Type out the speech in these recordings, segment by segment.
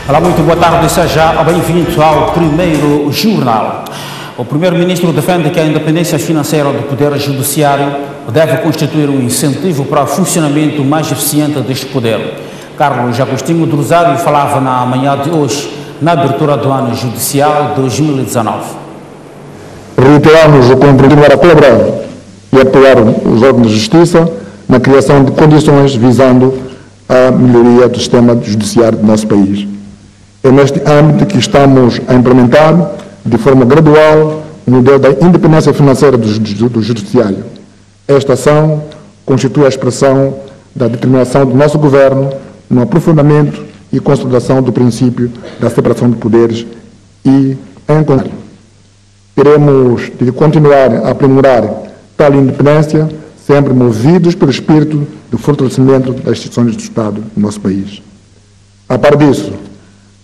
Olá, muito boa tarde, seja bem-vindo ao primeiro jornal. O primeiro-ministro defende que a independência financeira do Poder Judiciário deve constituir um incentivo para o funcionamento mais eficiente deste poder. Carlos Agostinho do Rosário falava na manhã de hoje, na abertura do ano judicial 2019. Reiteramos o compromisso para colaborar e apoiar os órgãos de justiça na criação de condições visando a melhoria do sistema judiciário do nosso país. É neste âmbito que estamos a implementar, de forma gradual, o modelo da independência financeira do Judiciário. Esta ação constitui a expressão da determinação do nosso Governo no aprofundamento e consolidação do princípio da separação de poderes e, em conjunto, teremos de continuar a aprimorar tal independência, sempre movidos pelo espírito do fortalecimento das instituições do Estado no nosso país. A par disso,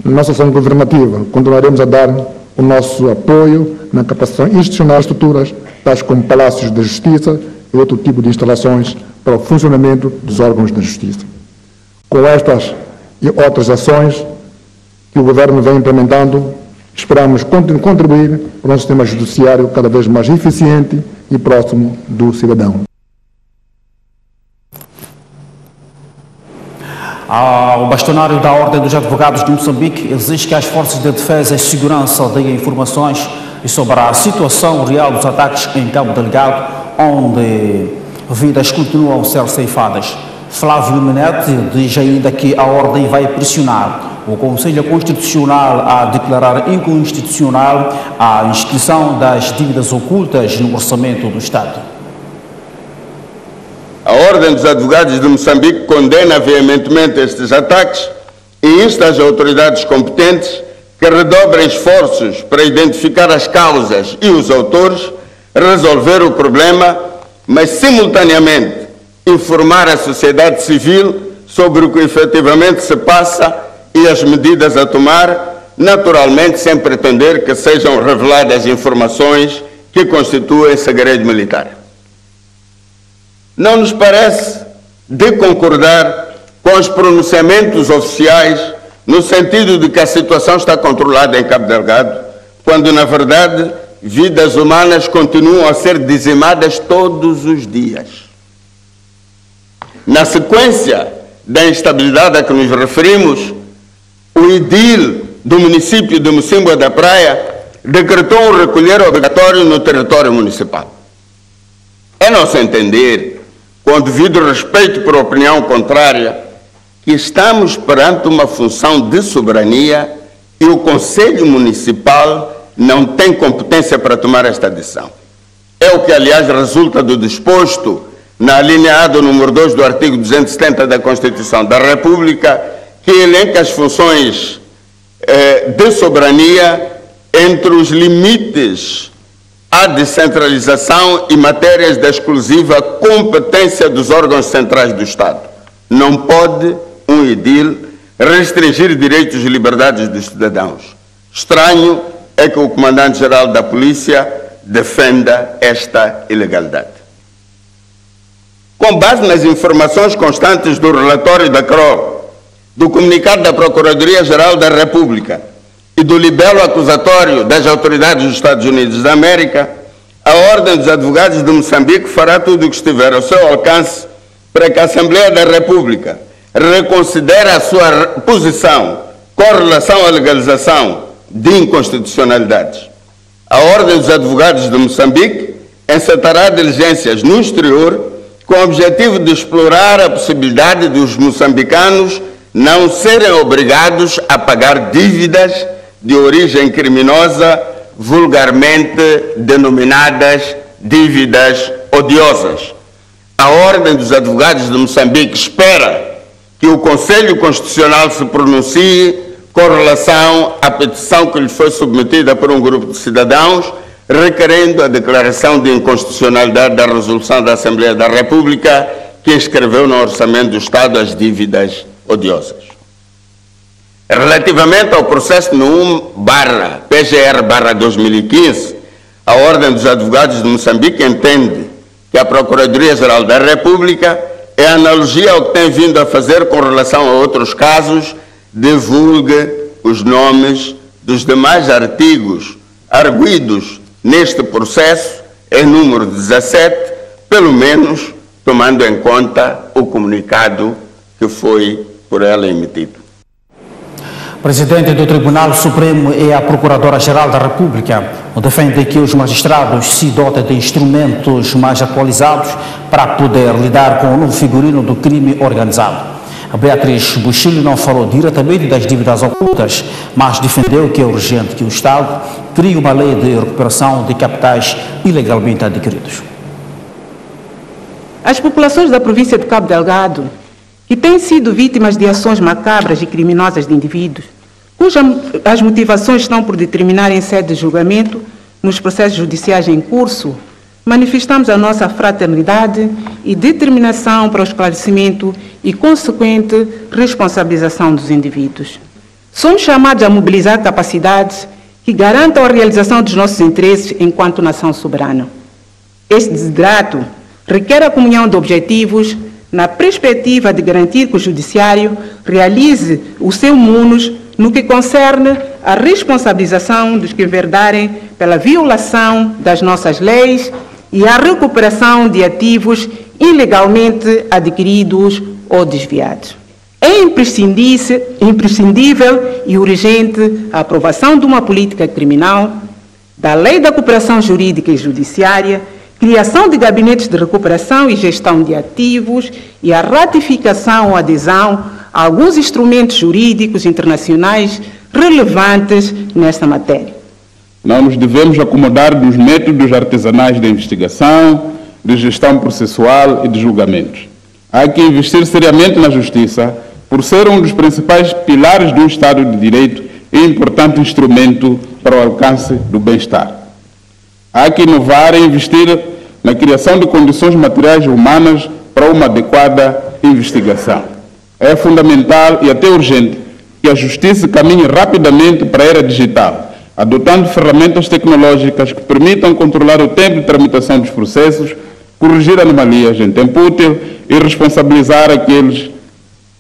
na nossa ação governativa, continuaremos a dar o nosso apoio na capacitação institucional de estruturas, tais como palácios da Justiça e outro tipo de instalações para o funcionamento dos órgãos da Justiça. Com estas e outras ações que o Governo vem implementando, esperamos contribuir para um sistema judiciário cada vez mais eficiente e próximo do cidadão. O bastonário da Ordem dos Advogados de Moçambique exige que as forças de defesa e segurança deem informações sobre a situação real dos ataques em Cabo Delgado, onde vidas continuam a ser ceifadas. Flávio Menete diz ainda que a Ordem vai pressionar o Conselho Constitucional a declarar inconstitucional a inscrição das dívidas ocultas no orçamento do Estado. A Ordem dos Advogados de Moçambique condena veementemente estes ataques e insta as autoridades competentes que redobrem esforços para identificar as causas e os autores, resolver o problema, mas simultaneamente informar a sociedade civil sobre o que efetivamente se passa e as medidas a tomar, naturalmente sem pretender que sejam reveladas informações que constituem segredo militar. Não nos parece de concordar com os pronunciamentos oficiais no sentido de que a situação está controlada em Cabo Delgado, quando, na verdade, vidas humanas continuam a ser dizimadas todos os dias. Na sequência da instabilidade a que nos referimos, o edil do município de Mocímboa da Praia decretou um recolher obrigatório no território municipal. É nosso entender, com devido respeito por opinião contrária, que estamos perante uma função de soberania e o Conselho Municipal não tem competência para tomar esta decisão. É o que, aliás, resulta do disposto na alineado número 2 do artigo 270 da Constituição da República, que elenca as funções de soberania entre os limites à descentralização e matérias da exclusiva competência dos órgãos centrais do Estado. Não pode um edil restringir direitos e liberdades dos cidadãos. Estranho é que o comandante-geral da Polícia defenda esta ilegalidade. Com base nas informações constantes do relatório da CRO, do comunicado da Procuradoria-Geral da República e do libelo acusatório das autoridades dos Estados Unidos da América, a Ordem dos Advogados de Moçambique fará tudo o que estiver ao seu alcance para que a Assembleia da República reconsidere a sua posição com relação à legalização de inconstitucionalidades. A Ordem dos Advogados de Moçambique encetará diligências no exterior com o objetivo de explorar a possibilidade dos moçambicanos não serem obrigados a pagar dívidas de origem criminosa, vulgarmente denominadas dívidas odiosas. A Ordem dos Advogados de Moçambique espera que o Conselho Constitucional se pronuncie com relação à petição que lhe foi submetida por um grupo de cidadãos, requerendo a declaração de inconstitucionalidade da resolução da Assembleia da República que inscreveu no Orçamento do Estado as dívidas odiosas. Relativamente ao processo no 1/PGR/2015, a Ordem dos Advogados de Moçambique entende que a Procuradoria-Geral da República é analogia ao que tem vindo a fazer com relação a outros casos de vulga os nomes dos demais artigos arguidos neste processo em número 17, pelo menos tomando em conta o comunicado que foi por ela emitido. Presidente do Tribunal Supremo e a Procuradora-Geral da República defende que os magistrados se dotem de instrumentos mais atualizados para poder lidar com o novo figurino do crime organizado. A Beatriz Buchilho não falou diretamente das dívidas ocultas, mas defendeu que é urgente que o Estado crie uma lei de recuperação de capitais ilegalmente adquiridos. As populações da província de Cabo Delgado, que têm sido vítimas de ações macabras e criminosas de indivíduos, cujas motivações estão por determinar em sede de julgamento nos processos judiciais em curso, manifestamos a nossa fraternidade e determinação para o esclarecimento e consequente responsabilização dos indivíduos. Somos chamados a mobilizar capacidades que garantam a realização dos nossos interesses enquanto nação soberana. Este desidrato requer a comunhão de objetivos na perspectiva de garantir que o Judiciário realize o seu munus no que concerne à responsabilização dos que enverdarem pela violação das nossas leis e à recuperação de ativos ilegalmente adquiridos ou desviados. É imprescindível e urgente a aprovação de uma política criminal, da Lei da Cooperação Jurídica e Judiciária, criação de gabinetes de recuperação e gestão de ativos e a ratificação ou adesão a alguns instrumentos jurídicos internacionais relevantes nesta matéria. Não nos devemos acomodar dos métodos artesanais de investigação, de gestão processual e de julgamentos. Há que investir seriamente na justiça, por ser um dos principais pilares do Estado de Direito e importante instrumento para o alcance do bem-estar. Há que inovar e investir na criação de condições materiais e humanas para uma adequada investigação. É fundamental e até urgente que a justiça caminhe rapidamente para a era digital, adotando ferramentas tecnológicas que permitam controlar o tempo de tramitação dos processos, corrigir anomalias em tempo útil e responsabilizar aqueles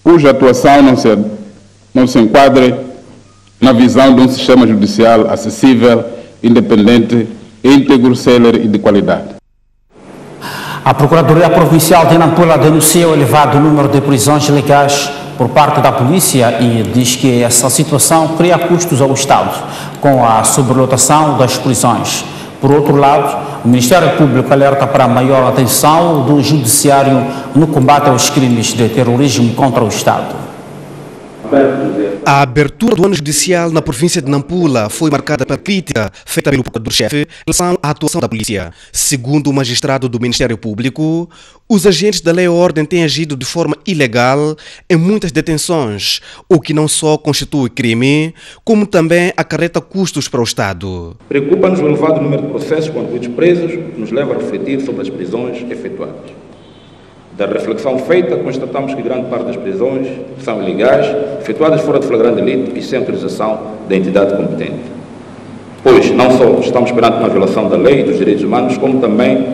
cuja atuação não se enquadre na visão de um sistema judicial acessível, independente, íntegro, célere e de qualidade. A Procuradoria Provincial de Nampula denuncia o elevado número de prisões ilegais por parte da polícia e diz que essa situação cria custos ao Estado, com a sobrelotação das prisões. Por outro lado, o Ministério Público alerta para a maior atenção do Judiciário no combate aos crimes de terrorismo contra o Estado. A abertura do ano judicial na província de Nampula foi marcada pela crítica feita pelo procurador-chefe em relação à atuação da polícia. Segundo o magistrado do Ministério Público, os agentes da lei e ordem têm agido de forma ilegal em muitas detenções, o que não só constitui crime, como também acarreta custos para o Estado. Preocupa-nos o elevado número de processos com indivíduos presos, que nos leva a refletir sobre as prisões efetuadas. Da reflexão feita, constatamos que grande parte das prisões são ilegais, efetuadas fora de flagrante delito e sem autorização da entidade competente. Pois não só estamos perante uma violação da lei e dos direitos humanos, como também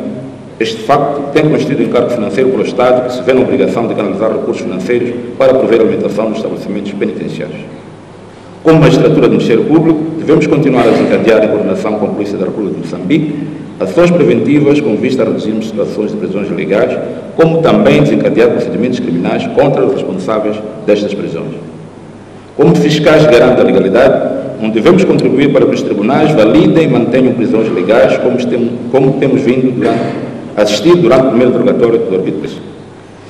este facto tem constituído encargo financeiro para o Estado, que se vê na obrigação de canalizar recursos financeiros para prover a alimentação dos estabelecimentos penitenciários. Como magistratura do Ministério Público, devemos continuar a desencadear, em coordenação com a Polícia da República de Moçambique, ações preventivas com vista a reduzirmos situações de prisões ilegais, como também desencadear procedimentos criminais contra os responsáveis destas prisões. Como fiscais garantem a legalidade, não devemos contribuir para que os tribunais validem e mantenham prisões legais, como temos vindo a assistir durante o primeiro interrogatório do arbítrio.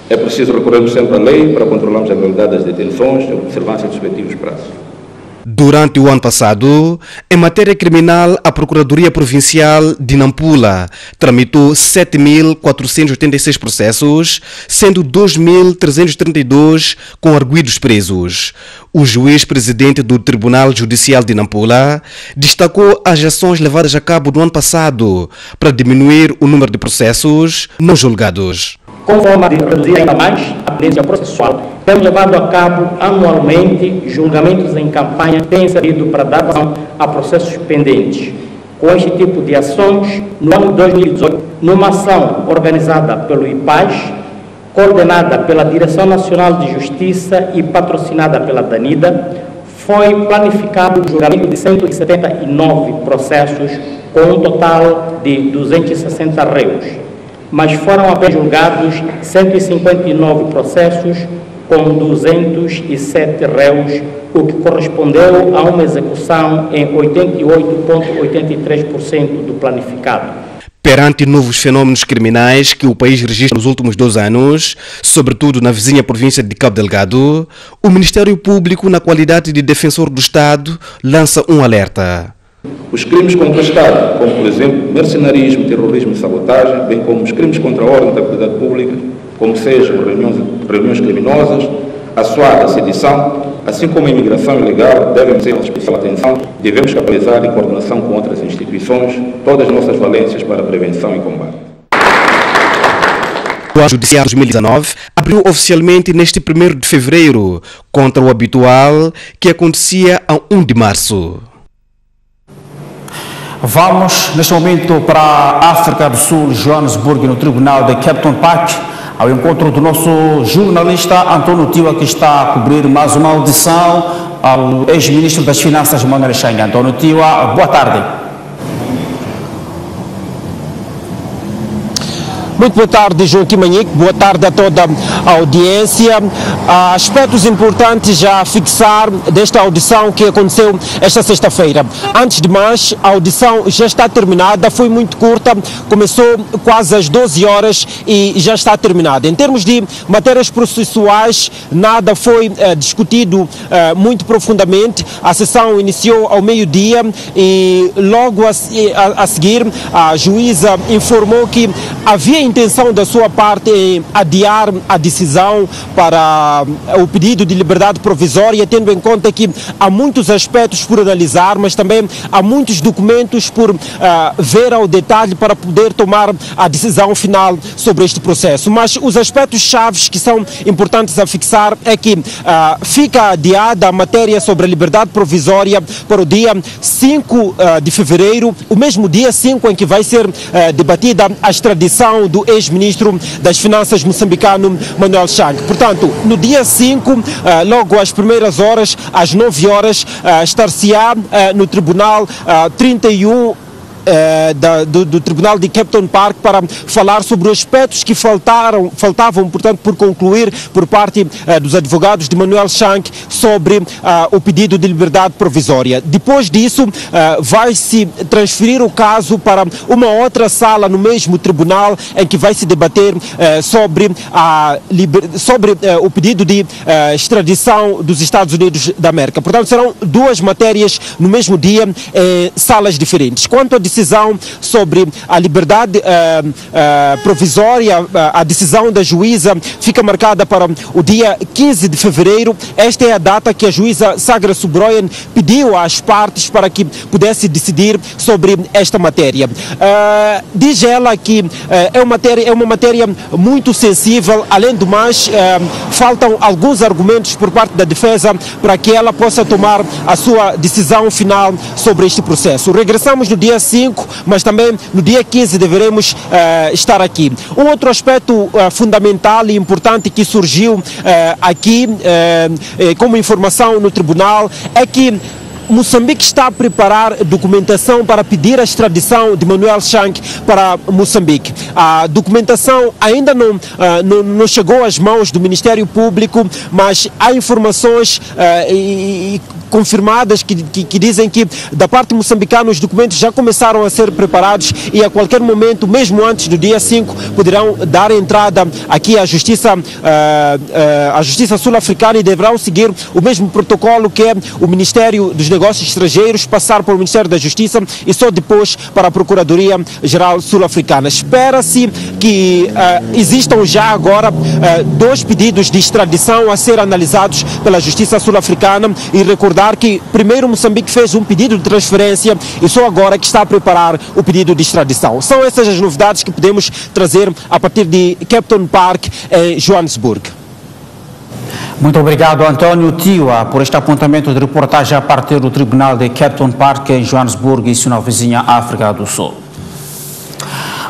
É preciso recorrermos sempre à lei para controlarmos a legalidade das detenções e a observância dos respectivos prazos. Durante o ano passado, em matéria criminal, a Procuradoria Provincial de Nampula tramitou 7.486 processos, sendo 2.332 com arguidos presos. O juiz-presidente do Tribunal Judicial de Nampula destacou as ações levadas a cabo no ano passado para diminuir o número de processos não julgados. Com forma de reduzir ainda mais a pendência processual, temos levado a cabo anualmente julgamentos em campanha que têm servido para dar ação a processos pendentes. Com este tipo de ações, no ano de 2018, numa ação organizada pelo IPAS, coordenada pela Direção Nacional de Justiça e patrocinada pela DANIDA, foi planificado o julgamento de 179 processos, com um total de 260 réus, mas foram apenas julgados 159 processos, com 207 réus, o que correspondeu a uma execução em 88,83% do planificado. Perante novos fenômenos criminais que o país registra nos últimos 2 anos, sobretudo na vizinha província de Cabo Delgado, o Ministério Público, na qualidade de defensor do Estado, lança um alerta. Os crimes contra o Estado, como por exemplo mercenarismo, terrorismo e sabotagem, bem como os crimes contra a ordem da atividade pública, como sejam reuniões criminosas, assoalho, sedição, assim como a imigração ilegal, devem ser de especial atenção. Devemos capitalizar em coordenação com outras instituições todas as nossas valências para prevenção e combate. O Judiciário 2019 abriu oficialmente neste 1º de fevereiro, contra o habitual que acontecia a 1 de março. Vamos, neste momento, para a África do Sul, Joanesburgo, no Tribunal de Capton Park, ao encontro do nosso jornalista António Tiwa, que está a cobrir mais uma audição ao ex-ministro das Finanças, Manuel Chang. António Tiwa, boa tarde. Muito boa tarde, Joaquim Manique. Boa tarde a toda a audiência. Há aspectos importantes já a fixar desta audição que aconteceu esta sexta-feira. Antes de mais, a audição já está terminada, foi muito curta, começou quase às 12 horas e já está terminada. Em termos de matérias processuais, nada foi discutido muito profundamente. A sessão iniciou ao meio-dia e logo a seguir a juíza informou que havia intenção da sua parte em adiar a decisão para o pedido de liberdade provisória, tendo em conta que há muitos aspectos por analisar, mas também há muitos documentos por ver ao detalhe para poder tomar a decisão final sobre este processo. Mas os aspectos chaves que são importantes a fixar é que fica adiada a matéria sobre a liberdade provisória para o dia 5 de fevereiro, o mesmo dia 5 em que vai ser debatida a extradição do ex-ministro das Finanças moçambicano Manuel Chang. Portanto, no dia 5, logo às primeiras horas, às 9 horas, estar-se-á no Tribunal 31 do Tribunal de Capton Park para falar sobre os aspectos que faltavam, portanto, por concluir por parte dos advogados de Manuel Chang sobre o pedido de liberdade provisória. Depois disso, vai-se transferir o caso para uma outra sala no mesmo tribunal em que vai se debater sobre o pedido de extradição dos Estados Unidos da América. Portanto, serão 2 matérias no mesmo dia em salas diferentes. Quanto à decisão sobre a liberdade provisória, a decisão da juíza fica marcada para o dia 15 de fevereiro. Esta é a data que a juíza Sagra Subroyan pediu às partes para que pudesse decidir sobre esta matéria. Diz ela que é uma matéria muito sensível. Além do mais, faltam alguns argumentos por parte da defesa para que ela possa tomar a sua decisão final sobre este processo. Regressamos no dia 5, mas também no dia 15 deveremos estar aqui. Um outro aspecto fundamental e importante que surgiu aqui como informação no tribunal é que Moçambique está a preparar documentação para pedir a extradição de Manuel Chang para Moçambique. A documentação ainda não chegou às mãos do Ministério Público, mas há informações confirmadas que dizem que da parte moçambicana os documentos já começaram a ser preparados e a qualquer momento, mesmo antes do dia 5, poderão dar entrada aqui à Justiça Sul-Africana e deverão seguir o mesmo protocolo que é o Ministério dos Negócios Estrangeiros, passar pelo Ministério da Justiça e só depois para a Procuradoria-Geral Sul-Africana. Espera-se que existam já agora 2 pedidos de extradição a ser analisados pela Justiça Sul-Africana e recordar que primeiro Moçambique fez um pedido de transferência e só agora que está a preparar o pedido de extradição. São essas as novidades que podemos trazer a partir de Capton Park em Joanesburgo. Muito obrigado, António Tiwa, por este apontamento de reportagem a partir do Tribunal de Capton Park em Joanesburgo e sua vizinha África do Sul.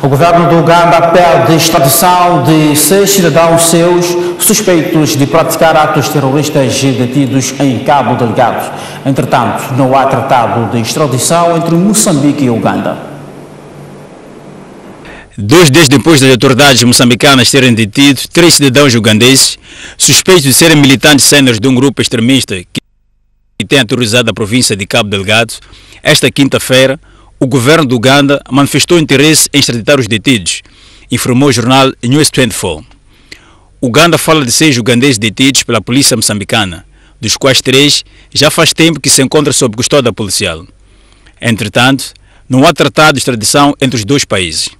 O governo do Uganda pede extradição de 6 cidadãos seus suspeitos de praticar atos terroristas detidos em Cabo Delgado. Entretanto, não há tratado de extradição entre Moçambique e Uganda. 2 dias depois das autoridades moçambicanas terem detido 3 cidadãos ugandeses suspeitos de serem militantes sêniores de um grupo extremista que tem aterrorizado a província de Cabo Delgado, esta quinta-feira, o governo de Uganda manifestou interesse em extraditar os detidos, informou o jornal News 24. Uganda fala de 6 ugandeses detidos pela polícia moçambicana, dos quais 3 já faz tempo que se encontram sob custódia policial. Entretanto, não há tratado de extradição entre os dois países.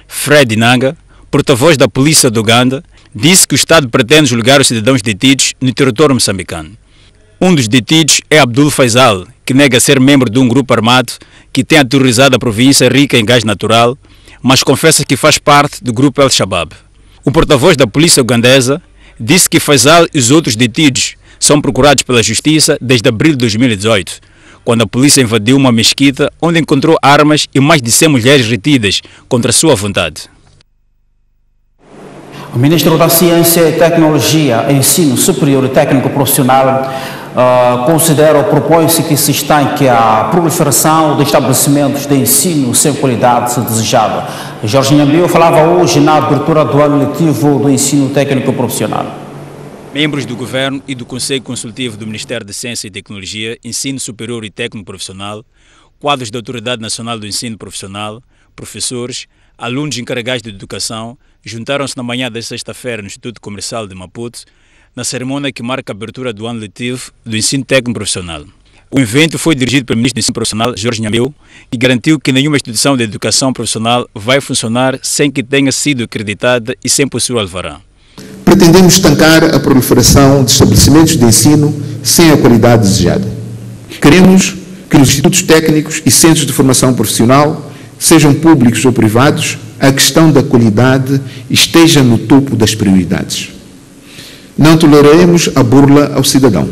Fred Nanga, porta-voz da polícia de Uganda, disse que o Estado pretende julgar os cidadãos detidos no território moçambicano. Um dos detidos é Abdul Faisal, que nega ser membro de um grupo armado que tem aterrorizado a província rica em gás natural, mas confessa que faz parte do grupo Al-Shabaab. O porta-voz da polícia ugandesa disse que Faisal e os outros detidos são procurados pela justiça desde abril de 2018, quando a polícia invadiu uma mesquita onde encontrou armas e mais de 100 mulheres retidas contra a sua vontade. O Ministro da Ciência e Tecnologia, Ensino Superior e Técnico Profissional considera ou propõe-se que se estanque a proliferação de estabelecimentos de ensino sem qualidade desejada. Jorge Nhambio falava hoje na abertura do ano letivo do Ensino Técnico Profissional. Membros do Governo e do Conselho Consultivo do Ministério da Ciência e Tecnologia, Ensino Superior e Técnico Profissional, quadros da Autoridade Nacional do Ensino Profissional, professores, alunos encarregados de educação, juntaram-se na manhã desta sexta-feira no Instituto Comercial de Maputo, na cerimônia que marca a abertura do ano letivo do Ensino Técnico Profissional. O evento foi dirigido pelo Ministro do Ensino Profissional, Jorge Nhambio, que garantiu que nenhuma instituição de educação profissional vai funcionar sem que tenha sido acreditada e sem possuir alvará. Pretendemos estancar a proliferação de estabelecimentos de ensino sem a qualidade desejada. Queremos que nos institutos técnicos e centros de formação profissional, sejam públicos ou privados, a questão da qualidade esteja no topo das prioridades. Não toleraremos a burla ao cidadão.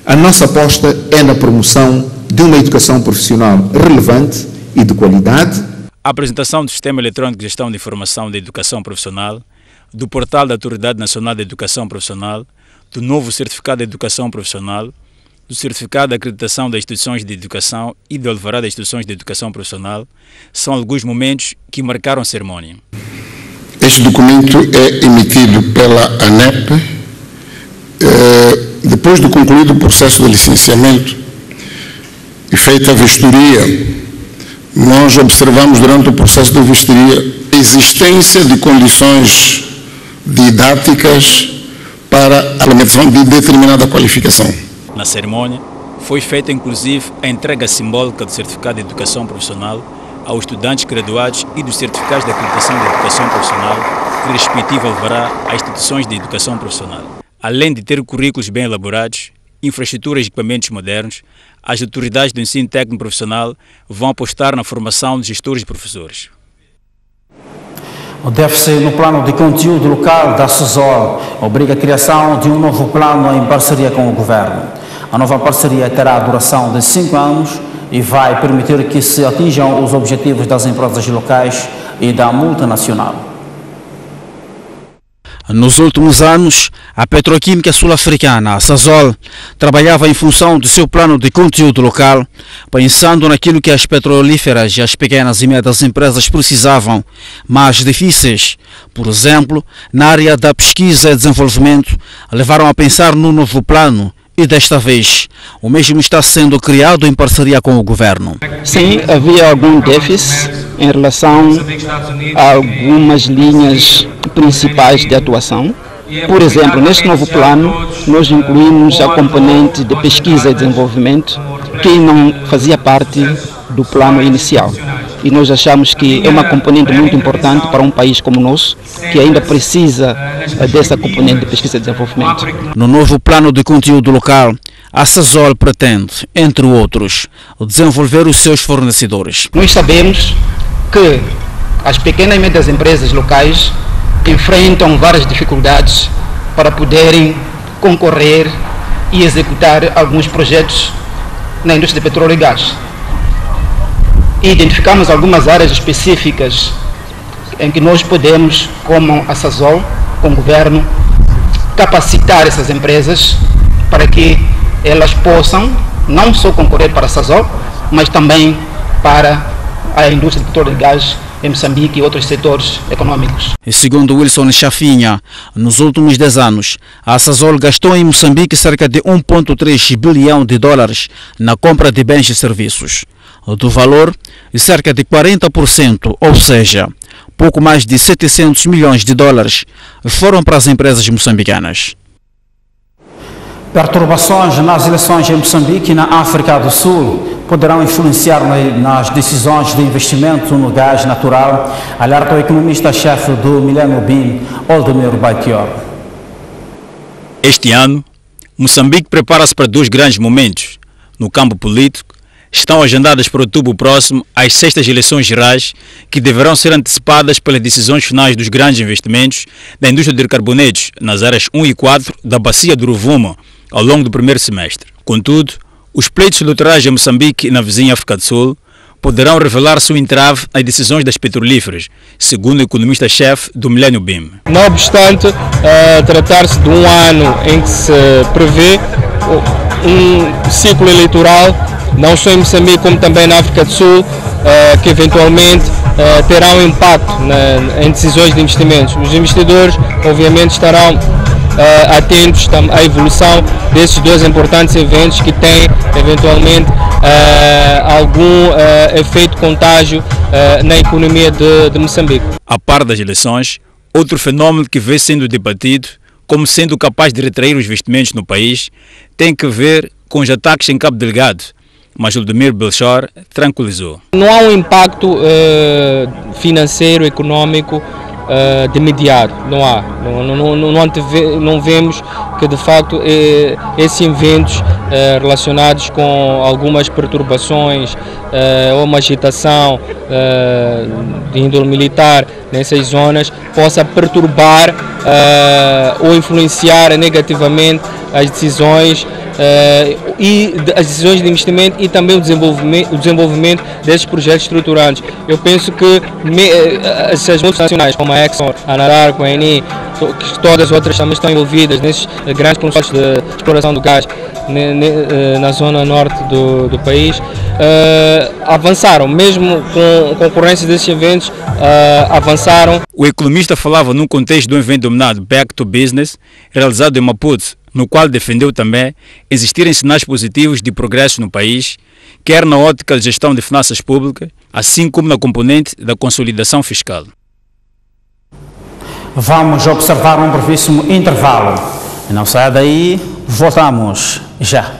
A nossa aposta é na promoção de uma educação profissional relevante e de qualidade. A apresentação do Sistema Eletrônico de Gestão de Informação da Educação Profissional, do portal da Autoridade Nacional de Educação Profissional, do novo Certificado de Educação Profissional, do Certificado de Acreditação das Instituições de Educação e do Alvará das Instituições de Educação Profissional são alguns momentos que marcaram a cerimónia. Este documento é emitido pela ANEP depois de concluído o processo de licenciamento e feita a vistoria. Nós observamos durante o processo de vistoria a existência de condições didáticas para a implementação de determinada qualificação. Na cerimônia, foi feita inclusive a entrega simbólica do Certificado de Educação Profissional aos estudantes graduados e dos certificados de acreditação de educação profissional e respectivo alvará às instituições de educação profissional. Além de ter currículos bem elaborados, infraestruturas e equipamentos modernos, as autoridades do ensino técnico profissional vão apostar na formação de gestores e professores. O déficit no plano de conteúdo local da SESOL obriga a criação de um novo plano em parceria com o Governo. A nova parceria terá a duração de 5 anos e vai permitir que se atinjam os objetivos das empresas locais e da multinacional. Nos últimos anos, a petroquímica sul-africana, a SESOL, trabalhava em função do seu plano de conteúdo local, pensando naquilo que as petrolíferas e as pequenas e médias empresas precisavam, mas difíceis. Por exemplo, na área da pesquisa e desenvolvimento, levaram a pensar no novo plano e desta vez o mesmo está sendo criado em parceria com o Governo. Sim, havia algum déficit em relação a algumas linhas principais de atuação. Por exemplo, neste novo plano, nós incluímos a componente de pesquisa e desenvolvimento, que não fazia parte do plano inicial. E nós achamos que é uma componente muito importante para um país como o nosso, que ainda precisa dessa componente de pesquisa e desenvolvimento. No novo plano de conteúdo local, a SESOL pretende, entre outros, desenvolver os seus fornecedores. Nós sabemos que as pequenas e médias empresas locais enfrentam várias dificuldades para poderem concorrer e executar alguns projetos na indústria de petróleo e gás. E identificamos algumas áreas específicas em que nós podemos, como a SESOL, com o governo, capacitar essas empresas para que elas possam não só concorrer para a Sasol, mas também para a indústria de petróleo e gás em Moçambique e outros setores econômicos. E segundo Wilson Chafinha, nos últimos 10 anos, a Sasol gastou em Moçambique cerca de 1,3 bilhão de dólares na compra de bens e serviços. Do valor, cerca de 40%, ou seja, pouco mais de 700 milhões de dólares, foram para as empresas moçambicanas. Perturbações nas eleições em Moçambique e na África do Sul poderão influenciar nas decisões de investimento no gás natural, alerta o economista-chefe do Millennium BIM, Oldemir Baitior. Este ano, Moçambique prepara-se para 2 grandes momentos. No campo político, estão agendadas para outubro próximo as 6ª eleições gerais, que deverão ser antecipadas pelas decisões finais dos grandes investimentos da indústria de carbonetos nas áreas 1 e 4 da bacia do Rovuma, ao longo do primeiro semestre. Contudo, os pleitos eleitorais em Moçambique e na vizinha África do Sul poderão revelar-se um entrave às decisões das petrolíferas, segundo o economista-chefe do Millennium BIM. Não obstante tratar-se de um ano em que se prevê um ciclo eleitoral, não só em Moçambique como também na África do Sul, que eventualmente terá um impacto em decisões de investimentos. Os investidores, obviamente, estarão atentos à evolução desses 2 importantes eventos que têm, eventualmente, algum efeito contágio na economia de Moçambique. A par das eleições, outro fenômeno que vem sendo debatido como sendo capaz de retrair os investimentos no país tem que ver com os ataques em Cabo Delgado, mas Oldemir Belchor tranquilizou. Não há um impacto financeiro, econômico de imediato, não há. Não vemos que de facto esses eventos relacionados com algumas perturbações ou uma agitação de índole militar nessas zonas possa perturbar ou influenciar negativamente as decisões e as decisões de investimento e também o desenvolvimento desses projetos estruturantes. Eu penso que essas multinacionais como a Exxon, a Anararco, a Eni, todas as outras também estão envolvidas nesses grandes consórcios de exploração do gás na zona norte do país, avançaram, mesmo com concorrência desses eventos, avançaram. O economista falava num contexto de um evento denominado Back to Business, realizado em Maputo, no qual defendeu também existirem sinais positivos de progresso no país, quer na ótica de gestão de finanças públicas, assim como na componente da consolidação fiscal. Vamos observar um brevíssimo intervalo. Não saia daí, voltamos já.